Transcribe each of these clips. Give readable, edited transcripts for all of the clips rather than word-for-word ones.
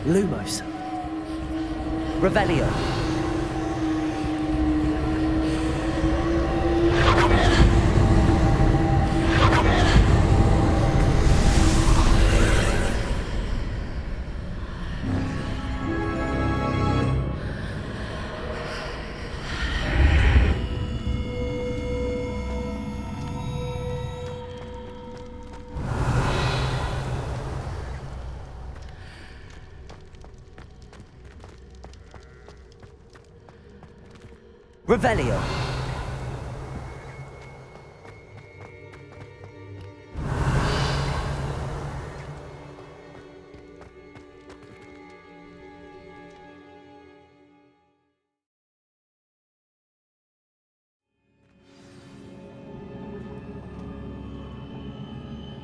Lumos. Revelio. Revelio.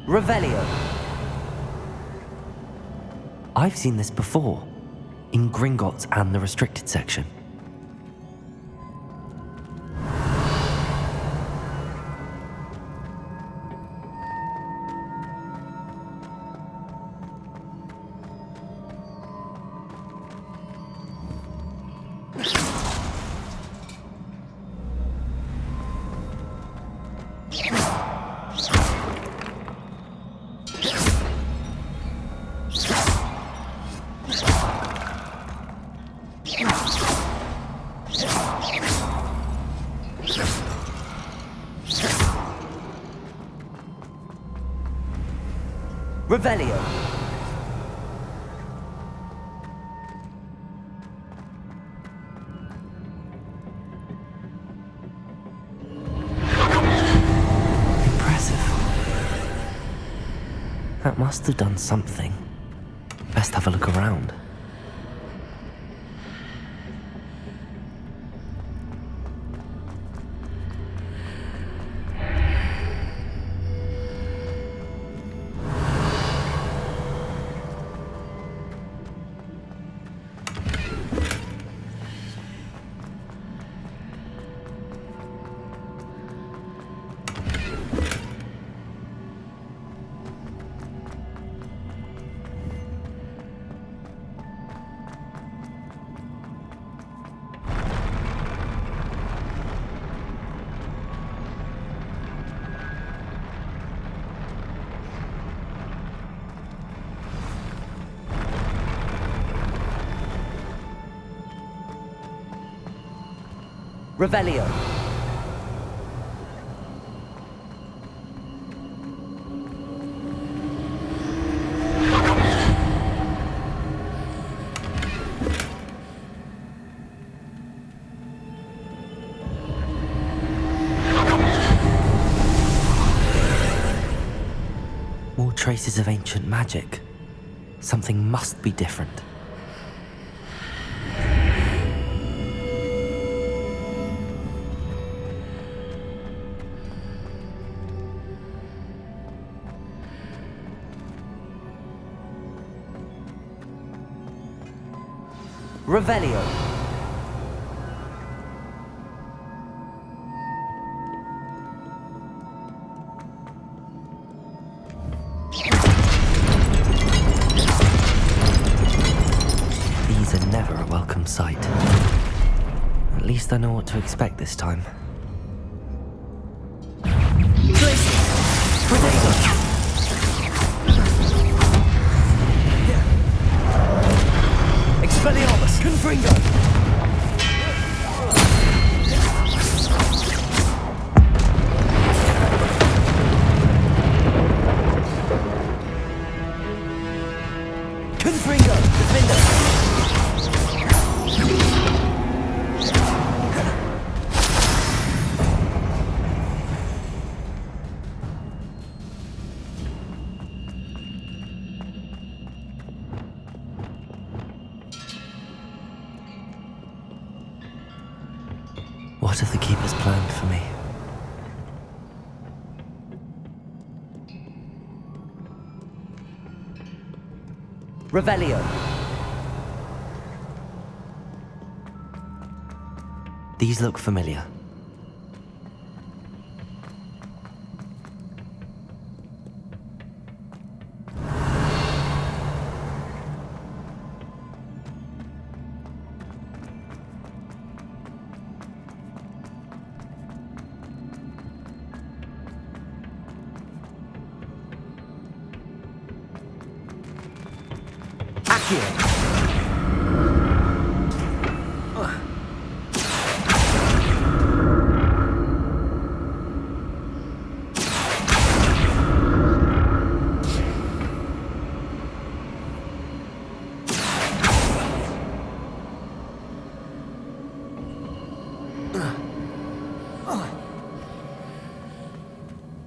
Revelio. I've seen this before, in Gringotts and the restricted section. Revelio. Impressive. That must have done something. Best have a look around. Revelio. More traces of ancient magic. Something must be different. Revelio. These are never a welcome sight. At least I know what to expect this time. Expelliarmus. Confringo. Confringo. Defender. What have the Keepers planned for me? Revelio. These look familiar. Accio.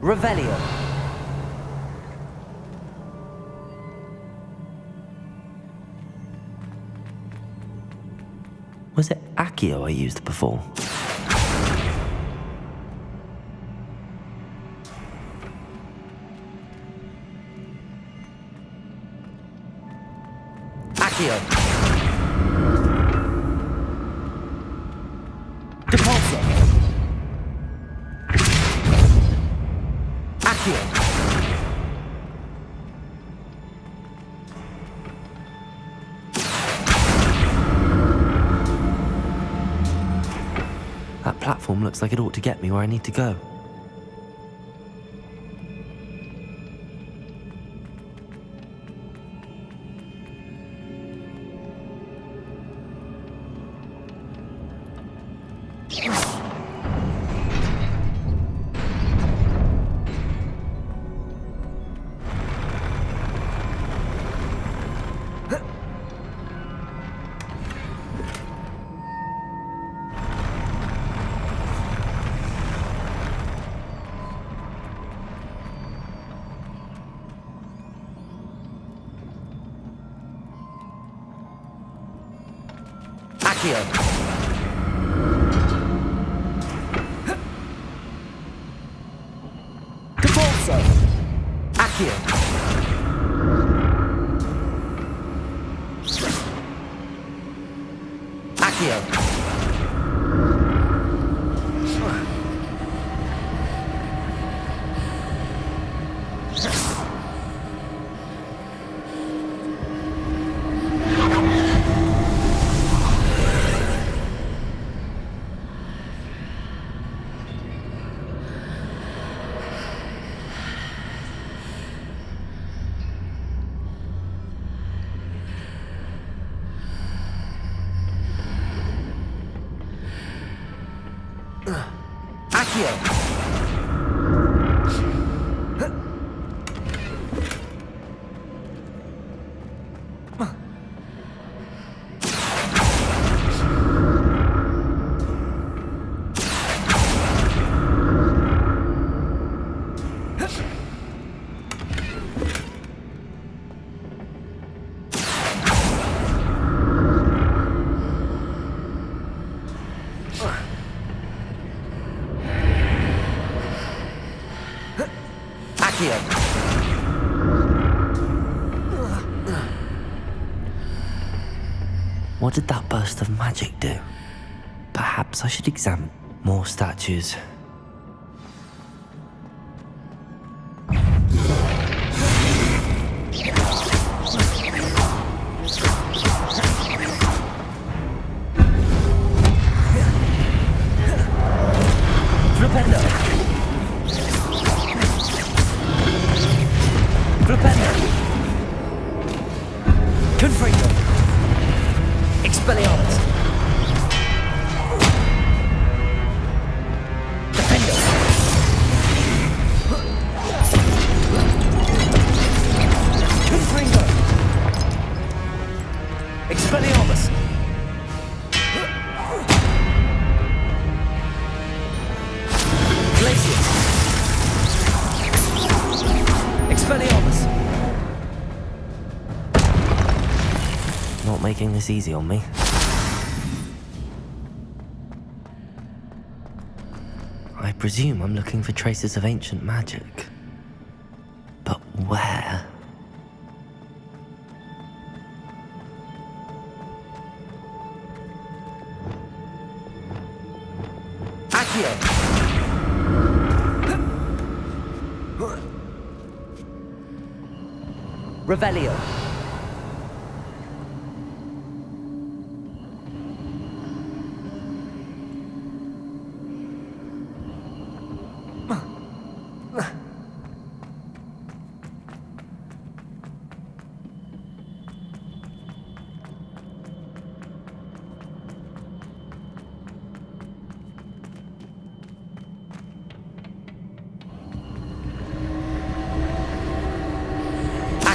Revelio. Was it Accio I used before? Accio. Depulso. Accio. That platform looks like it ought to get me where I need to go. Accio. Depulso. Accio. Accio. Accio. Accio. What did that burst of magic do? Perhaps I should examine more statues. Flipendo. Flipendo. Confringo. Expelliarmus. Defendo. Confringo. Expelliarmus. Glacius. Expelliarmus. Not making this easy on me. I presume I'm looking for traces of ancient magic. But where? Accio. Revelio.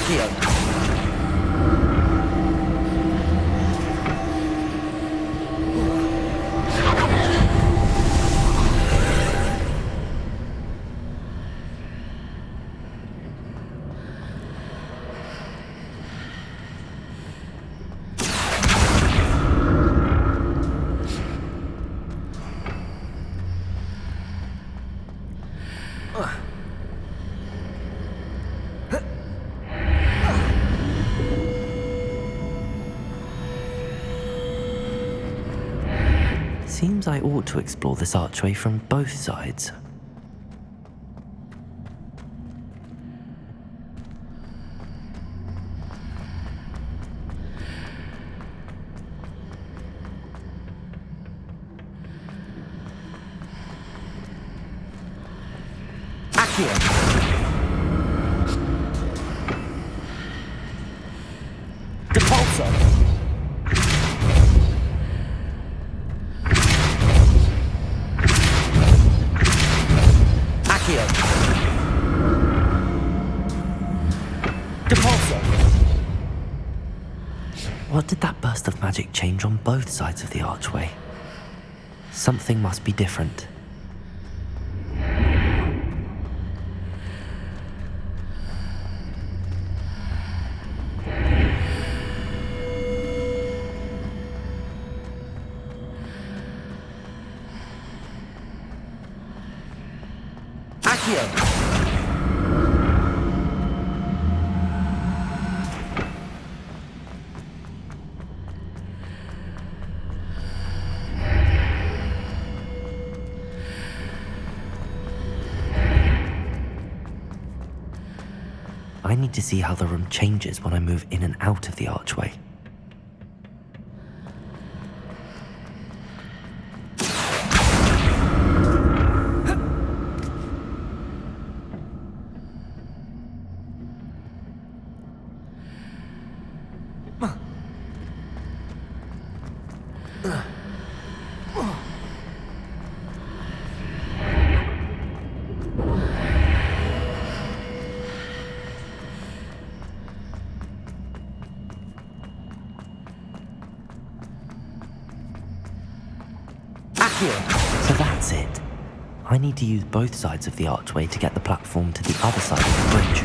Accio. Seems I ought to explore this archway from both sides. Accio. Depulso. Accio. Depulso. What did that burst of magic change on both sides of the archway? Something must be different. Accio. I need to see how the room changes when I move in and out of the archway. So that's it. I need to use both sides of the archway to get the platform to the other side of the bridge.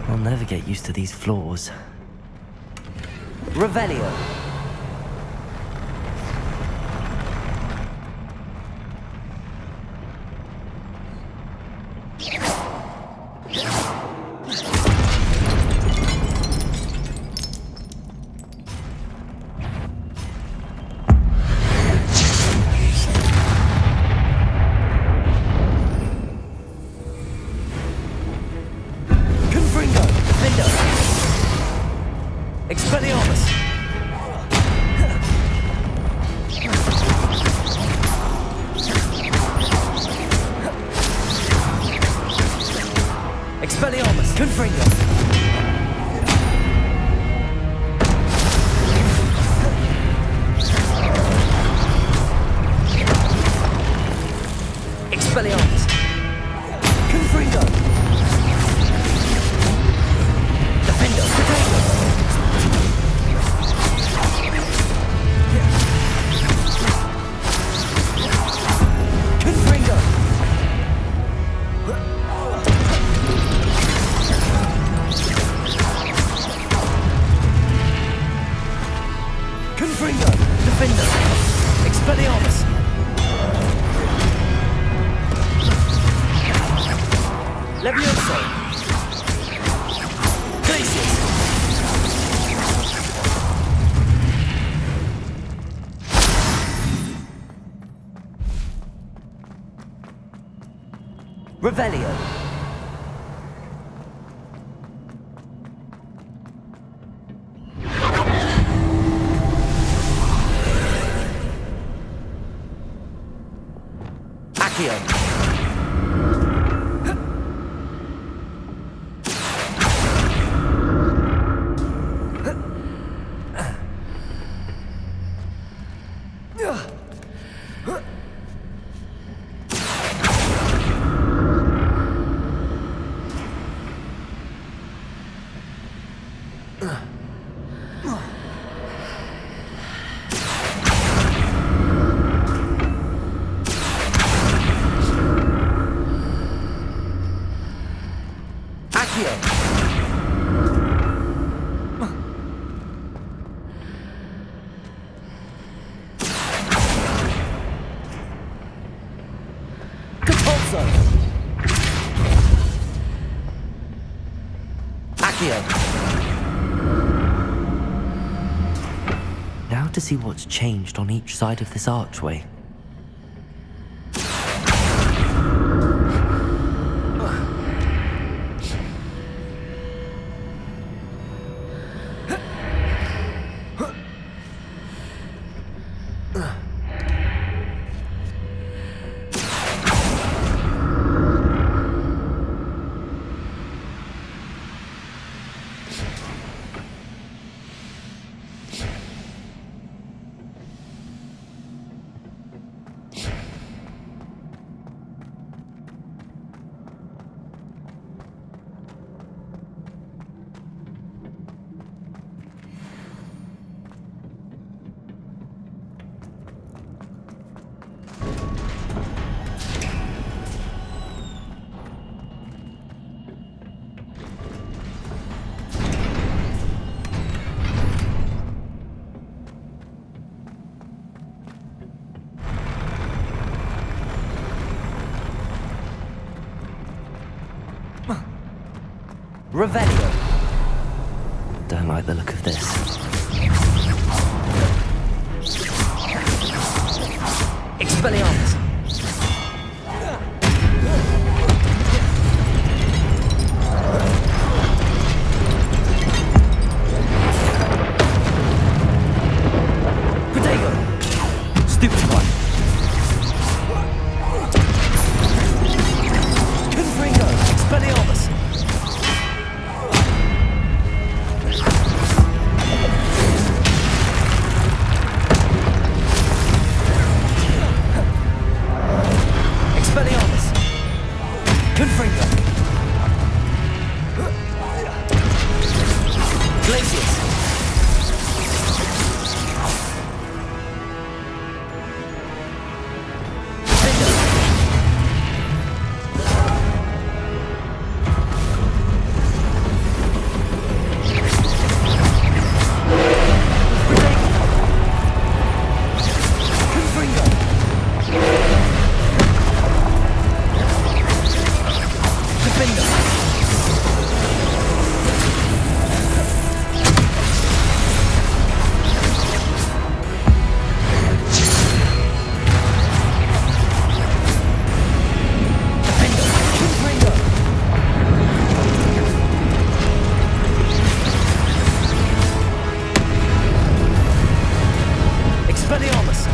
I'll never get used to these floors. Revelio. Expelliarmus! Expelliarmus! Confringo! Expelliarmus! Confringo! Defendo! Potato! Confringo! Defender! Expelliarmus! Levioso! Glacius! Revelio. Accio. Now to see what's changed on each side of this archway. Revelio. Don't like the look of this. Expelliarmus. Protego. Stupid one. Confringo. Expelliarmus.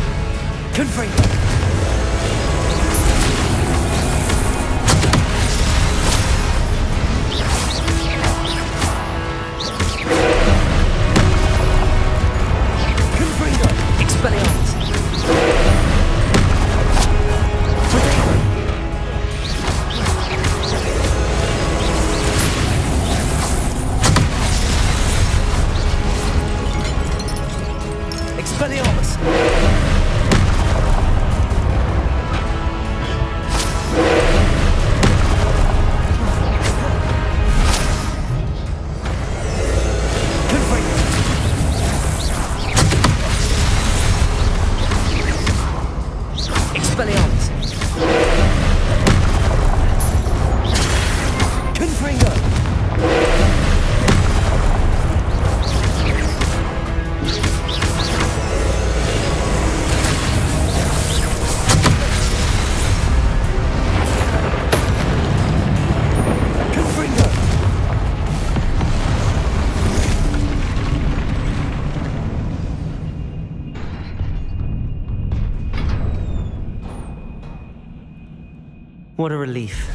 What a relief.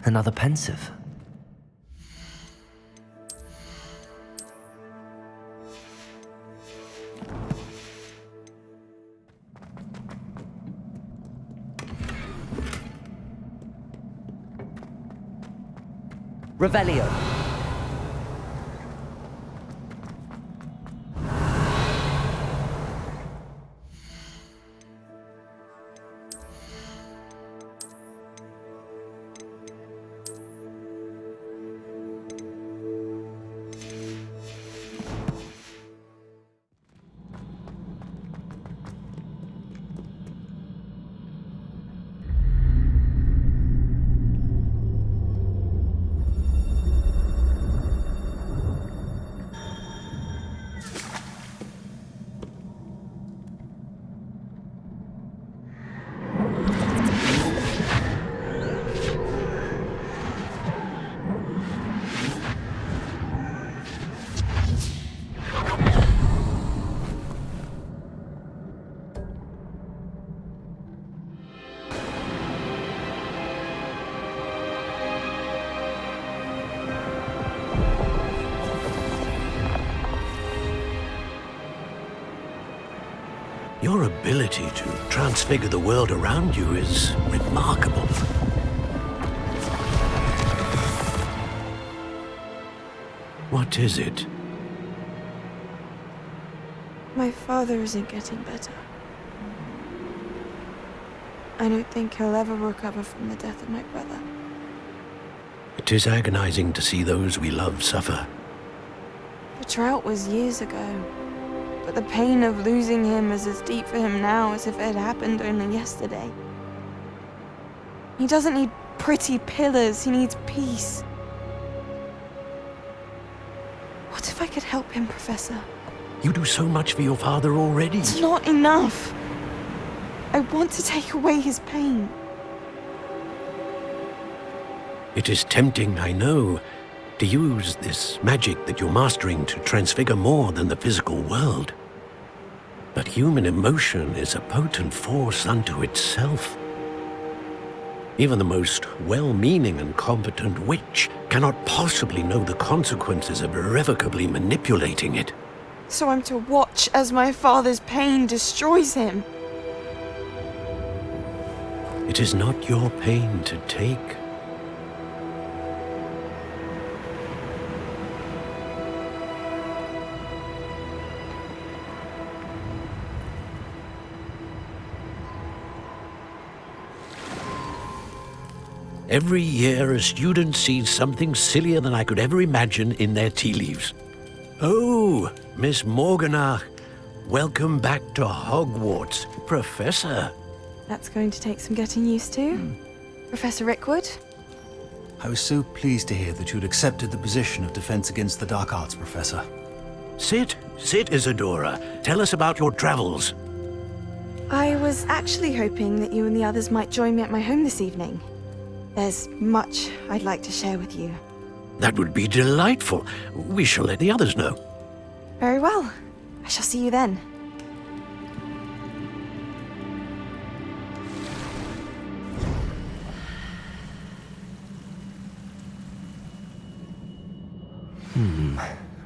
Another pensive. Revelio. Your ability to transfigure the world around you is remarkable. What is it? My father isn't getting better. I don't think he'll ever recover from the death of my brother. It is agonizing to see those we love suffer. The drought was years ago, but the pain of losing him is as deep for him now as if it had happened only yesterday. He doesn't need pretty pillars, he needs peace. What if I could help him, Professor? You do so much for your father already. It's not enough. I want to take away his pain. It is tempting, I know, to use this magic that you're mastering to transfigure more than the physical world. But human emotion is a potent force unto itself. Even the most well-meaning and competent witch cannot possibly know the consequences of irrevocably manipulating it. So I'm to watch as my father's pain destroys him. It is not your pain to take. Every year, a student sees something sillier than I could ever imagine in their tea leaves. Oh, Miss Morganach, welcome back to Hogwarts, Professor. That's going to take some getting used to. Professor Rickwood? I was so pleased to hear that you'd accepted the position of Defense Against the Dark Arts, Professor. Sit, Isadora. Tell us about your travels. I was actually hoping that you and the others might join me at my home this evening. There's much I'd like to share with you. That would be delightful. We shall let the others know. Very well. I shall see you then.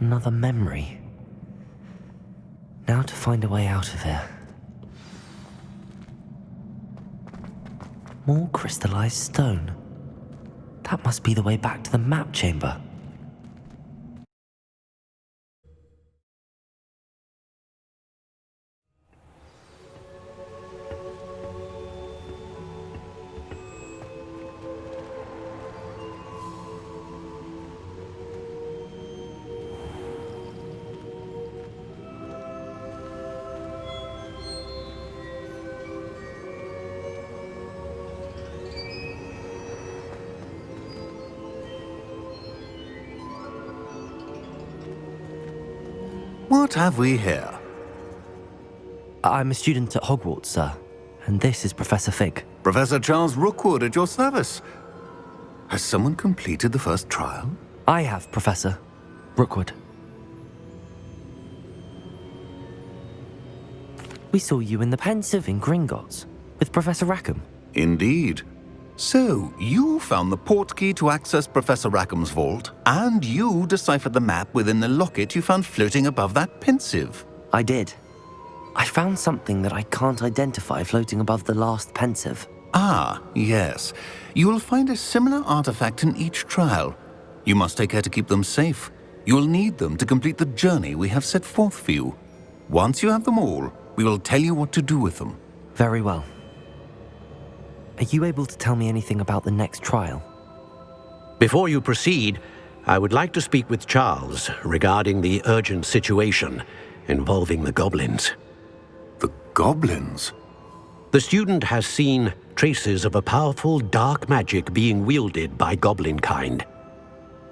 Another memory. Now to find a way out of here. More crystallized stone. That must be the way back to the map chamber. What have we here? I'm a student at Hogwarts, sir. And this is Professor Fig. Professor Charles Rookwood at your service. Has someone completed the first trial? I have, Professor. Rookwood. We saw you in the Pensive in Gringotts with Professor Rackham. Indeed. So, you found the portkey to access Professor Rackham's vault, and you deciphered the map within the locket you found floating above that Pensive. I did. I found something that I can't identify floating above the last Pensive. Ah, yes. You will find a similar artifact in each trial. You must take care to keep them safe. You will need them to complete the journey we have set forth for you. Once you have them all, we will tell you what to do with them. Very well. Are you able to tell me anything about the next trial? Before you proceed, I would like to speak with Charles regarding the urgent situation involving the goblins. The goblins? The student has seen traces of a powerful dark magic being wielded by goblin kind.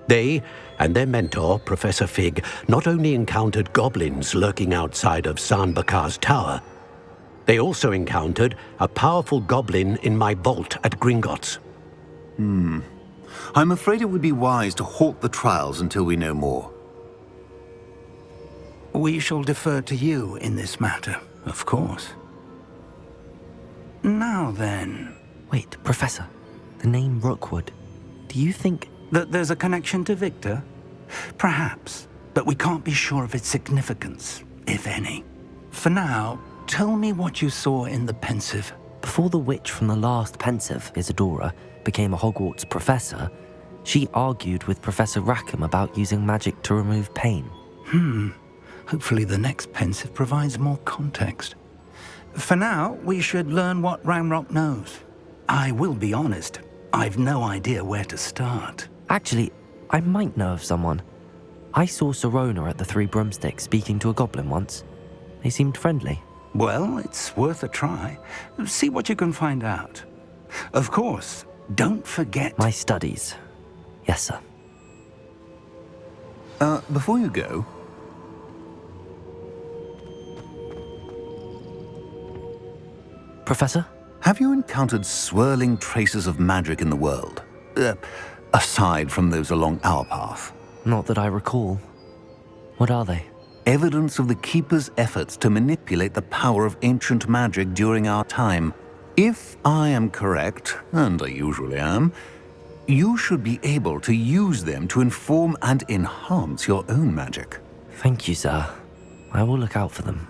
They and their mentor, Professor Fig, not only encountered goblins lurking outside of San Bakar's tower, they also encountered a powerful goblin in my vault at Gringotts. I'm afraid it would be wise to halt the trials until we know more. We shall defer to you in this matter, of course. Now then... Wait, Professor. The name Rookwood. Do you think... that there's a connection to Victor? Perhaps, but we can't be sure of its significance, if any. For now, tell me what you saw in the Pensive. Before the witch from the last Pensive, Isadora, became a Hogwarts professor, she argued with Professor Rackham about using magic to remove pain. Hopefully the next Pensive provides more context. For now, we should learn what Ranrock knows. I will be honest, I've no idea where to start. Actually, I might know of someone. I saw Sirona at the Three Broomsticks speaking to a goblin once. They seemed friendly. Well, it's worth a try. See what you can find out. Of course, don't forget... My studies. Yes, sir. Before you go... Professor? Have you encountered swirling traces of magic in the world? Aside from those along our path? Not that I recall. What are they? Evidence of the Keeper's efforts to manipulate the power of ancient magic during our time. If I am correct, and I usually am, you should be able to use them to inform and enhance your own magic. Thank you, sir. I will look out for them.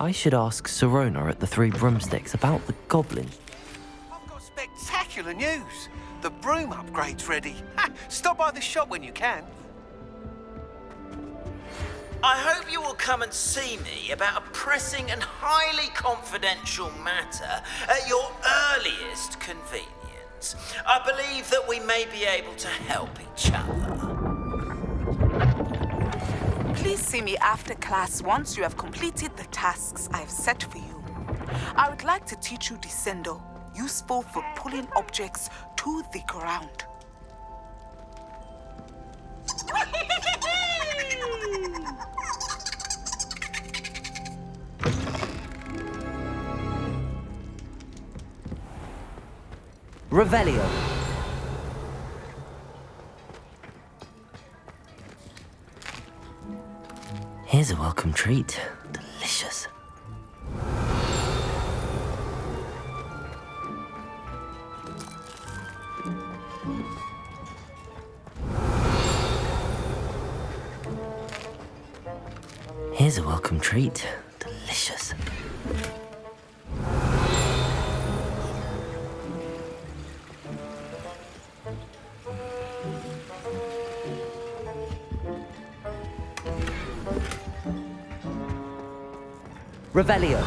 I should ask Sirona at the Three Broomsticks about the goblin. I've got spectacular news. The broom upgrade's ready. Stop by the shop when you can. I hope you will come and see me about a pressing and highly confidential matter at your earliest convenience. I believe that we may be able to help each other. Please see me after class once you have completed the tasks I've set for you. I would like to teach you Descendo, useful for pulling objects to the ground. Revelio. Here's a welcome treat. Delicious. Here's a welcome treat. Delicious. Revelio.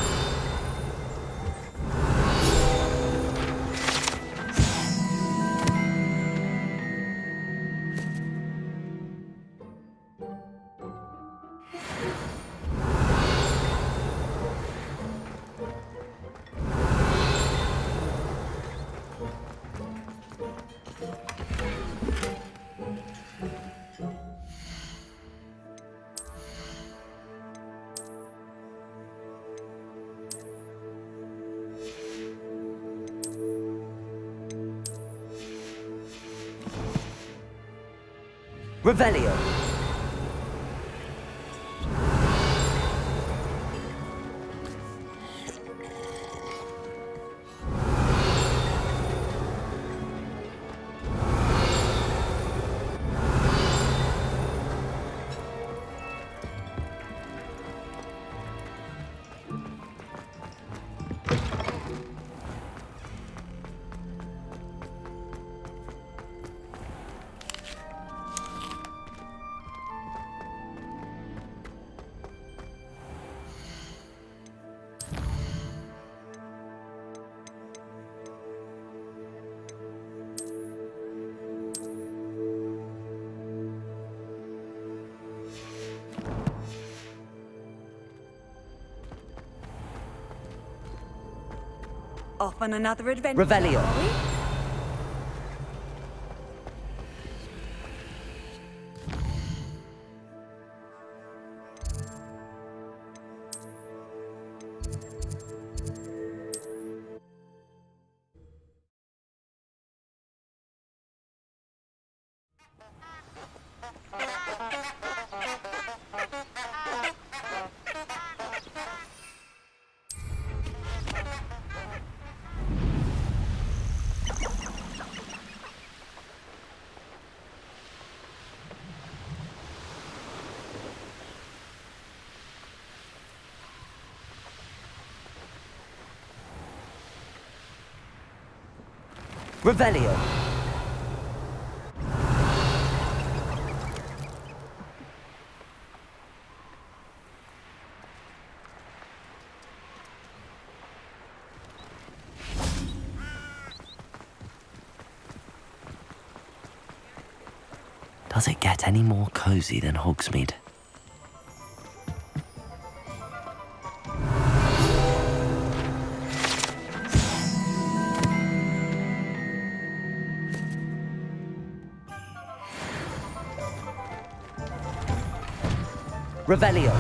Revelio. Off on another adventure. Revelio. Are we? Revelio. Does it get any more cozy than Hogsmeade? Revelio.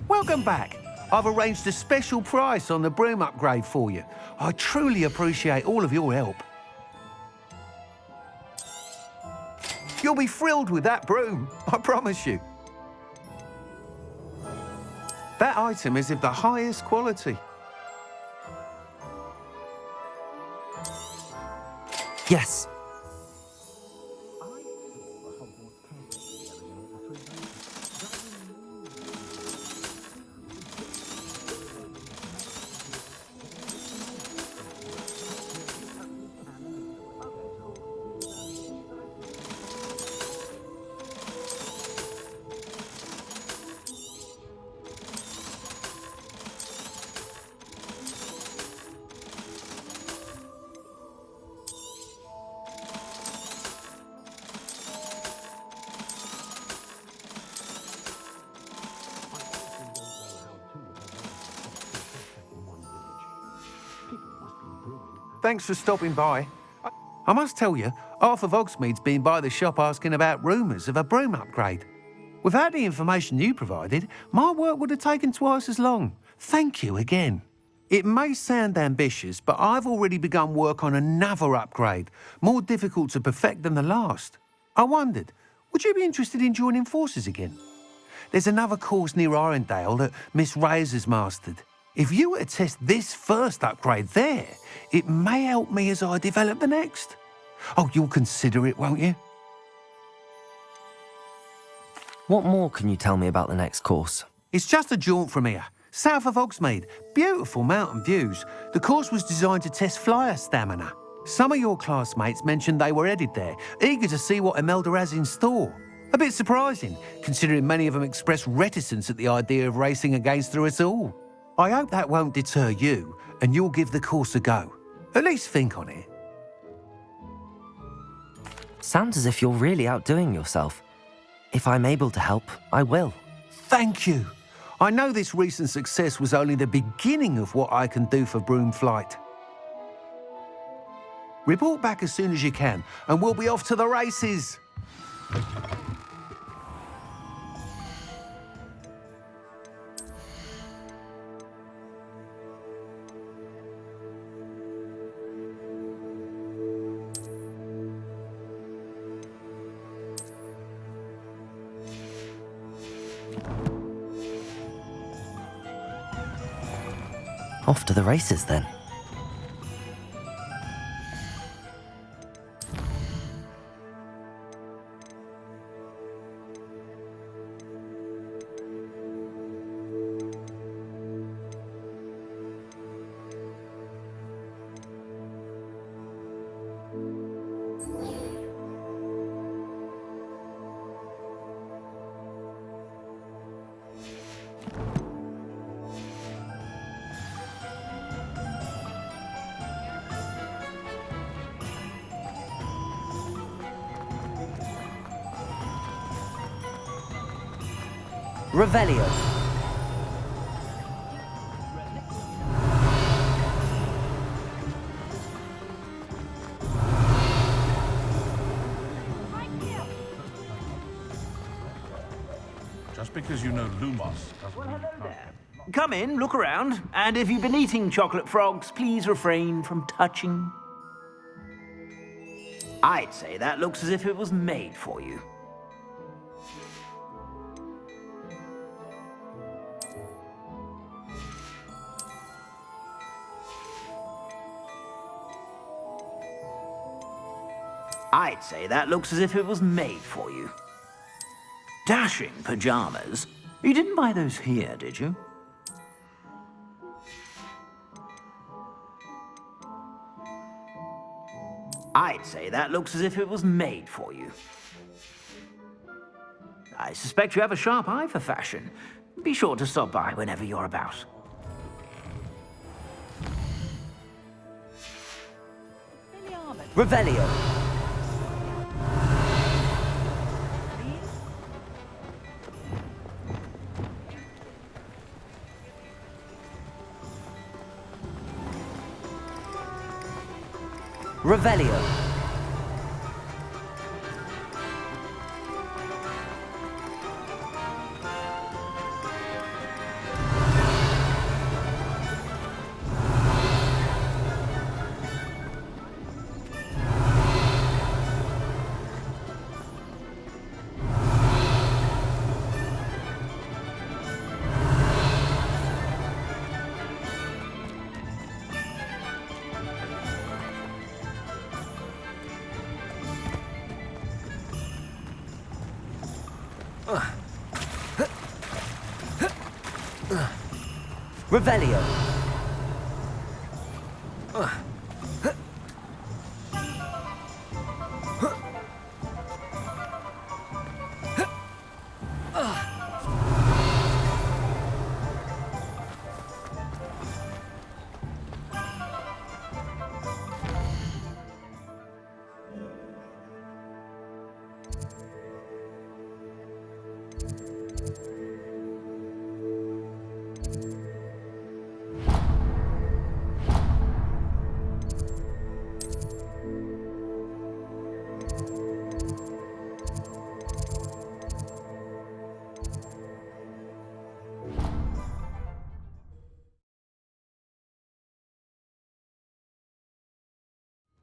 Welcome back. I've arranged a special price on the broom upgrade for you. I truly appreciate all of your help. You'll be thrilled with that broom, I promise you. That item is of the highest quality. Yes. Thanks for stopping by. I must tell you, half of Hogsmeade's been by the shop asking about rumours of a broom upgrade. Without the information you provided, my work would have taken twice as long. Thank you again. It may sound ambitious, but I've already begun work on another upgrade, more difficult to perfect than the last. I wondered, would you be interested in joining forces again? There's another course near Arendelle that Miss Reyes has mastered. If you were to test this first upgrade there, it may help me as I develop the next. Oh, you'll consider it, won't you? What more can you tell me about the next course? It's just a jaunt from here, south of Hogsmeade. Beautiful mountain views. The course was designed to test flyer stamina. Some of your classmates mentioned they were headed there, eager to see what Imelda has in store. A bit surprising, considering many of them expressed reticence at the idea of racing against us all. I hope that won't deter you, and you'll give the course a go. At least think on it. Sounds as if you're really outdoing yourself. If I'm able to help, I will. Thank you. I know this recent success was only the beginning of what I can do for broom flight. Report back as soon as you can, and we'll be off to the races. Off to the races, then. Revelio. Just because you know Lumos doesn't mean you can't. Come in, look around, and if you've been eating chocolate frogs, please refrain from touching. I'd say that looks as if it was made for you. I'd say that looks as if it was made for you. Dashing pajamas. You didn't buy those here, did you? I'd say that looks as if it was made for you. I suspect you have a sharp eye for fashion. Be sure to stop by whenever you're about. Revelio. Revelio. Revelio.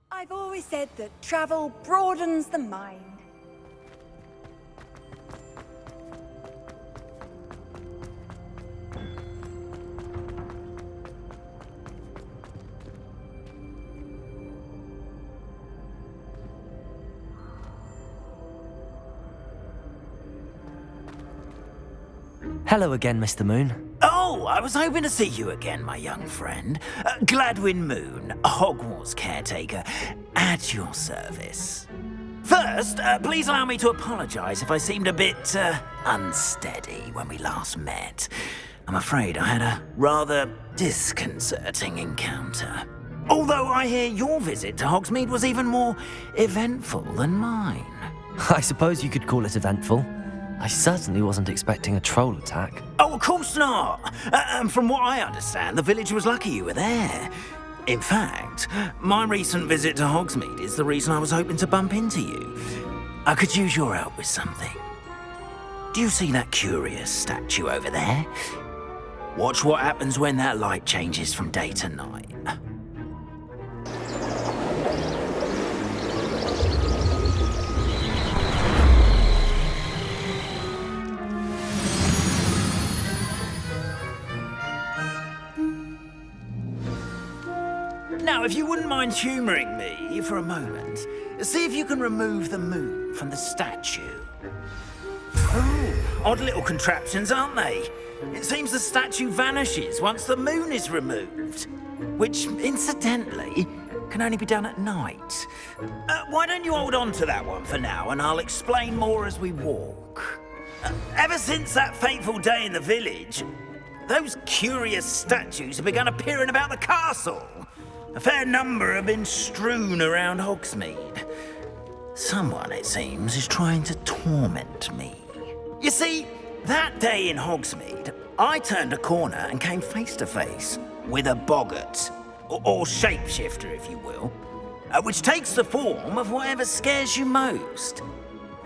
I've always said that travel broadens the mind. Hello again, Mr. Moon. Oh, I was hoping to see you again, my young friend. Gladwin Moon, Hogwarts caretaker, at your service. First, please allow me to apologise if I seemed a bit unsteady when we last met. I'm afraid I had a rather disconcerting encounter. Although I hear your visit to Hogsmeade was even more eventful than mine. I suppose you could call it eventful. I certainly wasn't expecting a troll attack. Oh, of course not. And from what I understand, the village was lucky you were there. In fact, my recent visit to Hogsmeade is the reason I was hoping to bump into you. I could use your help with something. Do you see that curious statue over there? Watch what happens when that light changes from day to night. Now, if you wouldn't mind humouring me for a moment, see if you can remove the moon from the statue. Oh, odd little contraptions, aren't they? It seems the statue vanishes once the moon is removed, which, incidentally, can only be done at night. Why don't you hold on to that one for now, and I'll explain more as we walk. Ever since that fateful day in the village, those curious statues have begun appearing about the castle. A fair number have been strewn around Hogsmeade. Someone, it seems, is trying to torment me. You see, that day in Hogsmeade, I turned a corner and came face to face with a boggart, or shapeshifter, if you will, which takes the form of whatever scares you most.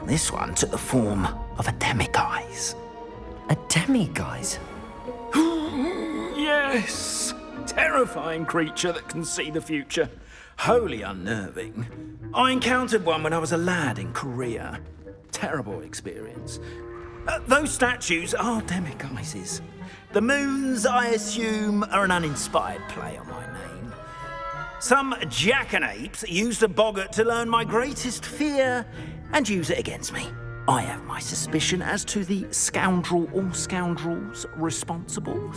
This one took the form of a demiguise. A demiguise? Yes! Terrifying creature that can see the future. Wholly unnerving. I encountered one when I was a lad in Korea. Terrible experience. Those statues are demiguises. The moons, I assume, are an uninspired play on my name. Some jackanapes used a boggart to learn my greatest fear and use it against me. I have my suspicion as to the scoundrel or scoundrels responsible.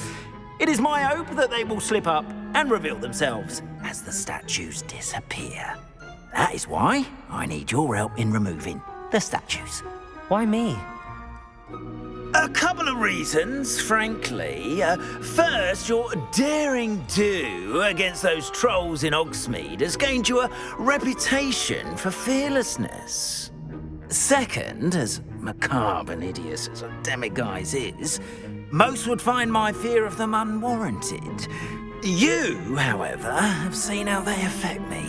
It is my hope that they will slip up and reveal themselves as the statues disappear. That is why I need your help in removing the statues. Why me? A couple of reasons, frankly. First, your daring do against those trolls in Hogsmeade has gained you a reputation for fearlessness. Second, as macabre and hideous as a demiguise is, most would find my fear of them unwarranted. You, however, have seen how they affect me.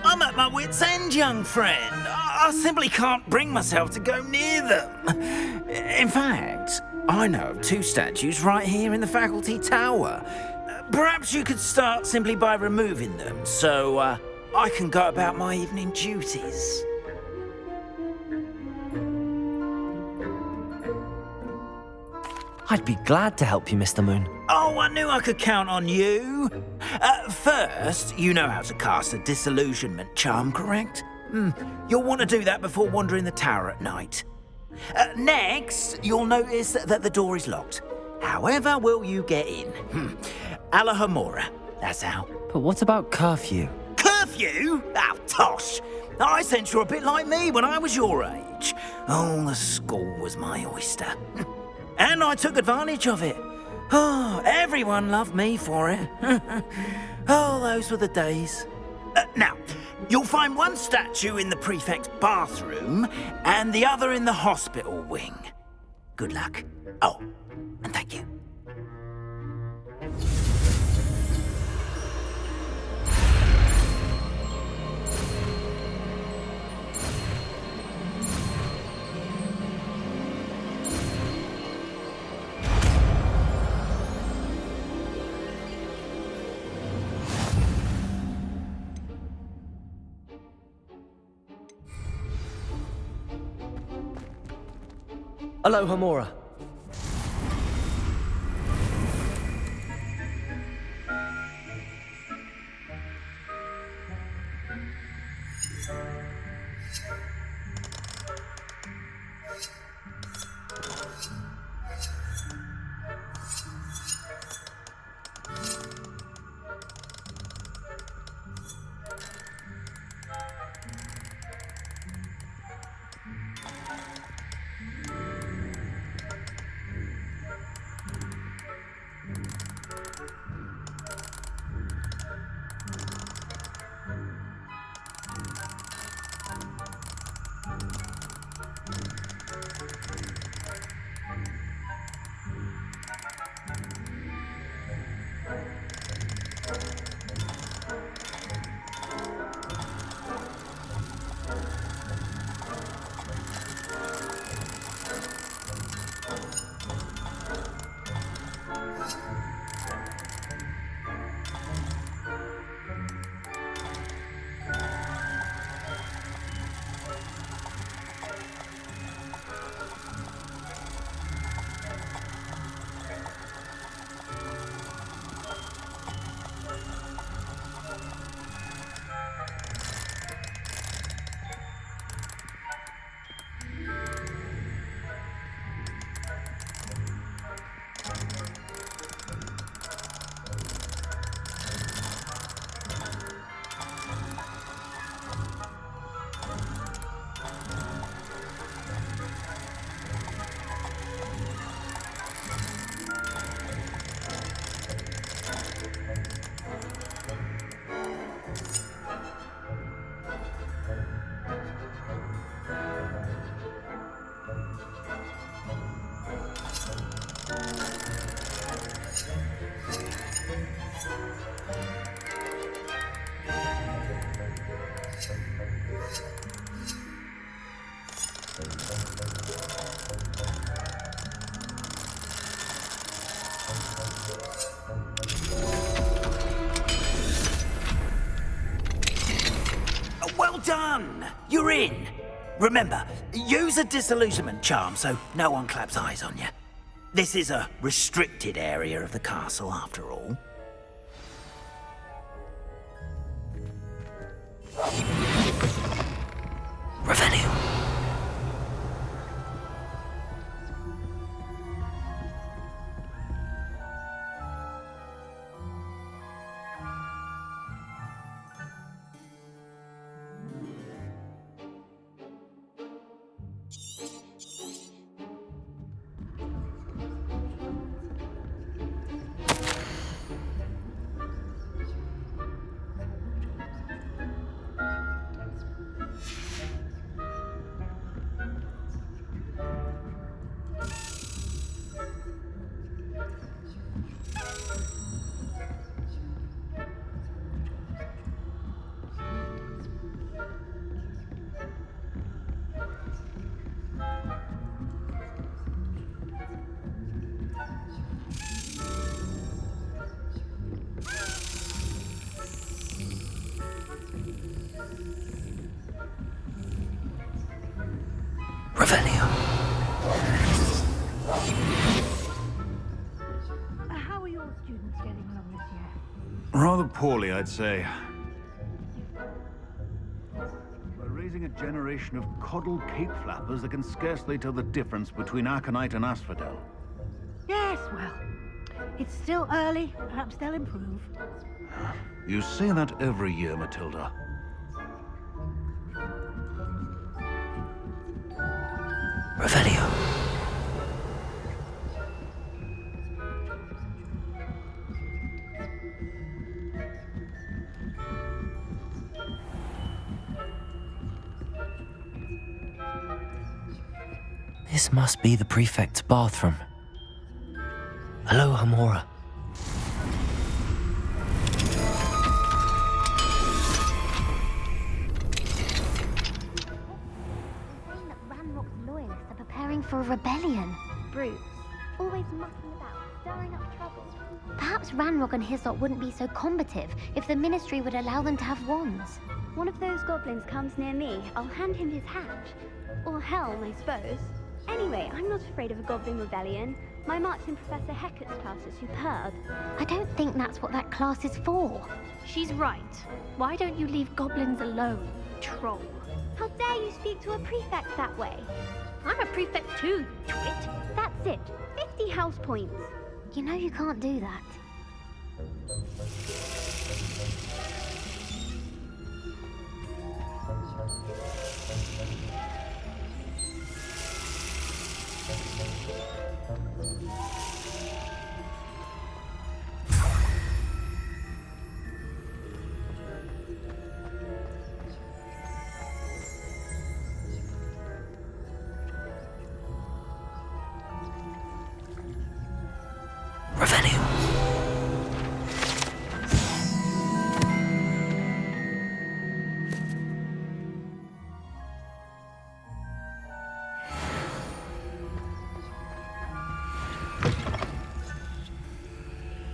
I'm at my wit's end, young friend. I simply can't bring myself to go near them. In fact, I know of two statues right here in the faculty tower. Perhaps you could start simply by removing them, so I can go about my evening duties. I'd be glad to help you, Mr. Moon. Oh, I knew I could count on you. First, you know how to cast a disillusionment charm, correct? You'll want to do that before wandering the tower at night. Next, you'll notice that the door is locked. However will you get in? Alahomora, that's how. But what about curfew? Curfew? Oh, tosh. I sense you're a bit like me when I was your age. Oh, the school was my oyster. And I took advantage of it. Oh, everyone loved me for it. Oh, those were the days. Now, you'll find one statue in the prefect's bathroom and the other in the hospital wing. Good luck. Oh, and thank you. Alohomora. Well done! You're in. Remember, use a disillusionment charm so no one claps eyes on you. This is a restricted area of the castle, after all. Revelio. Revelio. How are your students getting along this year? Rather poorly, I'd say. By raising raising a generation of coddled cape flappers that can scarcely tell the difference between aconite and asphodel. Yes, well, it's still early. Perhaps they'll improve. You say that every year, Matilda. Revelio. This must be the prefect's bathroom. Hello, Hamora. For a rebellion. Brutes. Always mucking about, stirring up trouble. Perhaps Ranrock and his lot wouldn't be so combative if the Ministry would allow them to have wands. One of those goblins comes near me, I'll hand him his hat. Or helm, I suppose. Anyway, I'm not afraid of a goblin rebellion. My marks in Professor Hecat's class are superb. I don't think that's what that class is for. She's right. Why don't you leave goblins alone, troll? How dare you speak to a prefect that way? I'm a prefect too, you twit. That's it. 50 house points. You know you can't do that.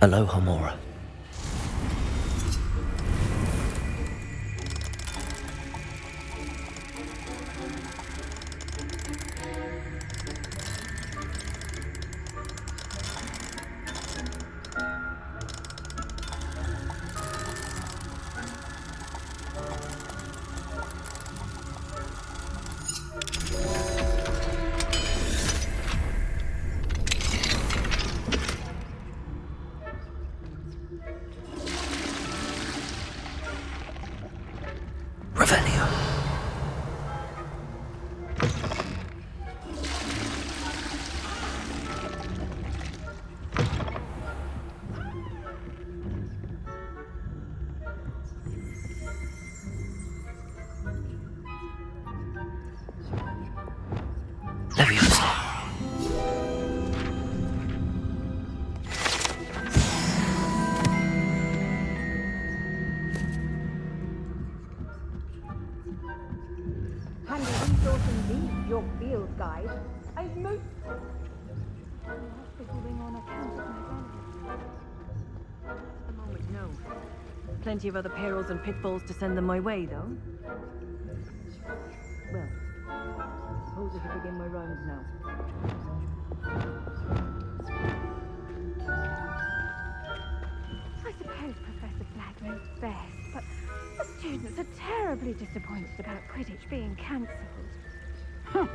Hello, Hamora. Handy resource indeed, your field guide. I've most... Hospitaling on account of my relatives. At the moment, no. Plenty of other perils and pitfalls to send them my way, though. Well, suppose I should begin my rounds now. I suppose Professor Flagg knows best, but the students are terribly disappointed about Quidditch being cancelled. Huh.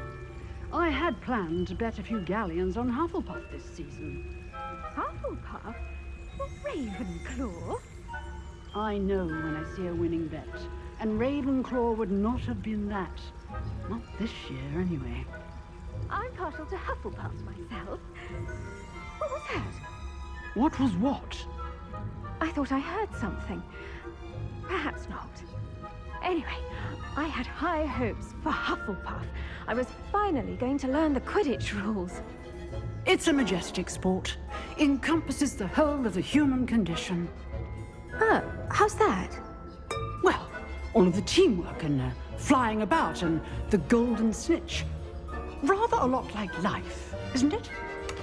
I had planned to bet a few galleons on Hufflepuff this season. Hufflepuff? Well, Ravenclaw? I know when I see a winning bet, and Ravenclaw would not have been that. Not this year, anyway. I'm partial to Hufflepuff myself. What was that? What was what? I thought I heard something. Perhaps not. Anyway, I had high hopes for Hufflepuff. I was finally going to learn the Quidditch rules. It's a majestic sport. Encompasses the whole of the human condition. Oh, how's that? Well, all of the teamwork and flying about and the golden snitch. Rather a lot like life, isn't it?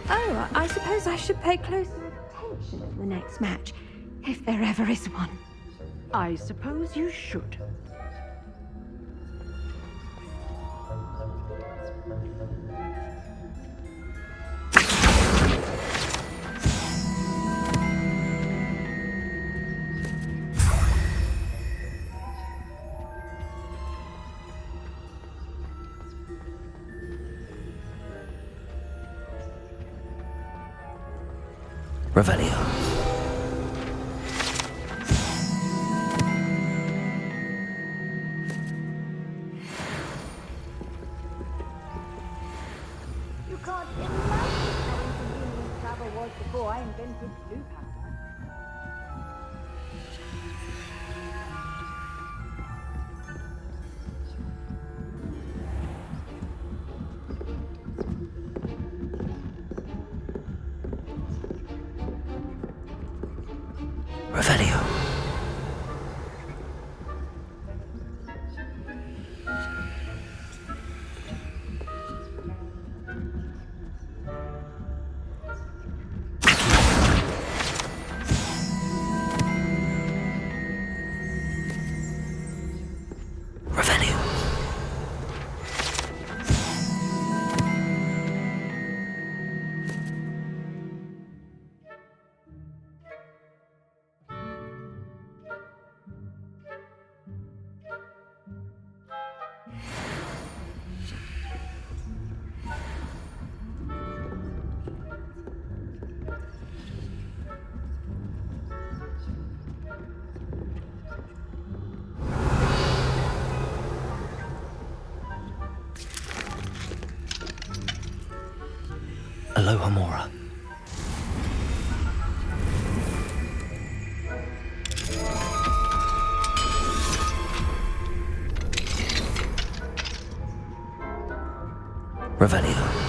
Oh, I suppose I should pay closer attention in the next match, if there ever is one. I suppose you should. Revelio. You can't imagine how inconvenient travel was before I invented blue powder. Revelio. Revelio. Aloha Mora. Revelio.